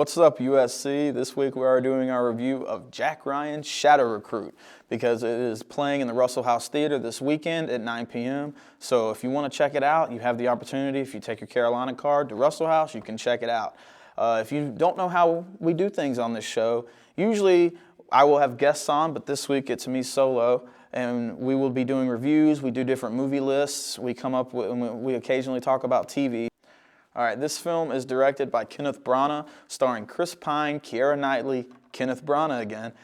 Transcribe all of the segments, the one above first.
What's up, USC? This week we are doing our review of Jack Ryan's Shadow Recruit because it is playing in the Russell House Theater this weekend at 9 p.m. So if you want to check it out, you have the opportunity. If you take your Carolina card to Russell House, you can check it out. If you don't know how we do things on this show, usually I will have guests on, but this week it's me solo. And we will be doing reviews. We do different movie lists. We come up with, we occasionally talk about TV. All right, this film is directed by Kenneth Branagh, starring Chris Pine, Keira Knightley, Kenneth Branagh again,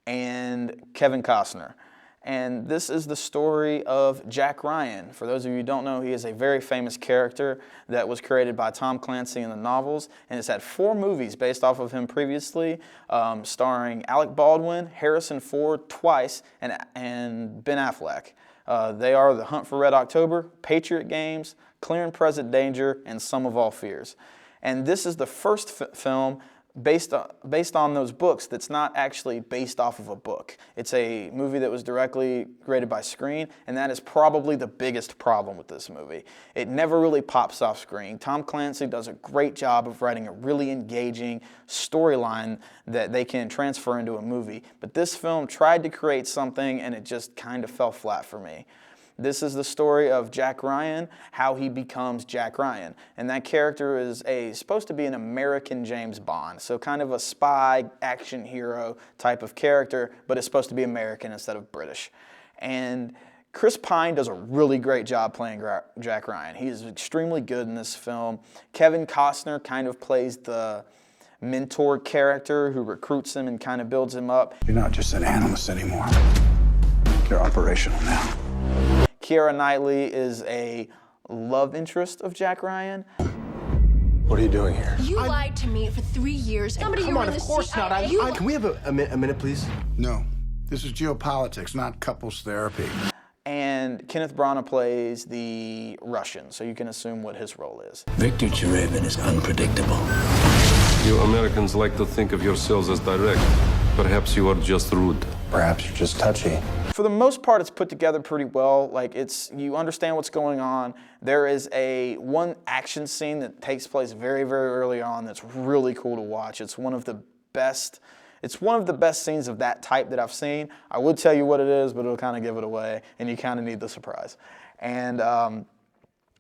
and Kevin Costner. And this is the story of Jack Ryan. For those of you who don't know, he is a very famous character that was created by Tom Clancy in the novels, and it's had 4 movies based off of him previously, starring Alec Baldwin, Harrison Ford twice, and Ben Affleck. They are The Hunt for Red October, Patriot Games, Clear and Present Danger, and Sum of All Fears. And this is the first film based on those books that's not actually based off of a book. It's a movie that was directly created by Screen, and that is probably the biggest problem with this movie. It never really pops off screen. Tom Clancy does a great job of writing a really engaging storyline that they can transfer into a movie, but this film tried to create something and it just kind of fell flat for me. This is the story of Jack Ryan, how he becomes Jack Ryan. And that character is supposed to be an American James Bond, so kind of a spy, action hero type of character, but it's supposed to be American instead of British. And Chris Pine does a really great job playing Jack Ryan. He is extremely good in this film. Kevin Costner kind of plays the mentor character who recruits him and kind of builds him up. You're not just an analyst anymore. You're operational now. Keira Knightley is a love interest of Jack Ryan. What are you doing here? You lied to me for 3 years. Somebody Come on, of course not. Can we have a minute, please? No. This is geopolitics, not couples therapy. And Kenneth Branagh plays the Russian, so you can assume what his role is. Victor Cherevin is unpredictable. You Americans like to think of yourselves as direct. Perhaps you are just rude. Perhaps you're just touchy. For the most part, it's put together pretty well. Like, you understand what's going on. There is one action scene that takes place very, very early on that's really cool to watch. It's one of the best scenes of that type that I've seen. I would tell you what it is, but it'll kind of give it away, and you kind of need the surprise. And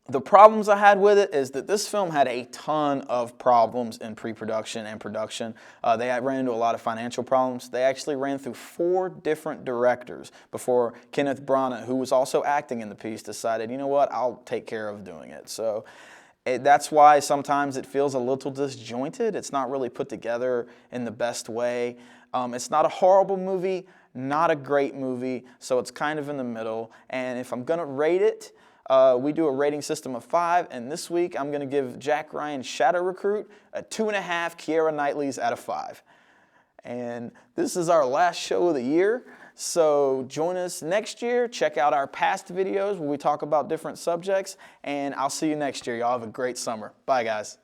the problems I had with it is that this film had a ton of problems in pre-production and production. They ran into a lot of financial problems. They actually ran through 4 different directors before Kenneth Branagh, who was also acting in the piece, decided, you know what, I'll take care of doing it. So that's why sometimes it feels a little disjointed. It's not really put together in the best way. It's not a horrible movie, not a great movie, so it's kind of in the middle. And if I'm going to rate it, we do a rating system of 5, and this week I'm going to give Jack Ryan's Shadow Recruit a 2.5 Keira Knightley's out of 5. And this is our last show of the year, so join us next year. Check out our past videos where we talk about different subjects, and I'll see you next year. Y'all have a great summer. Bye, guys.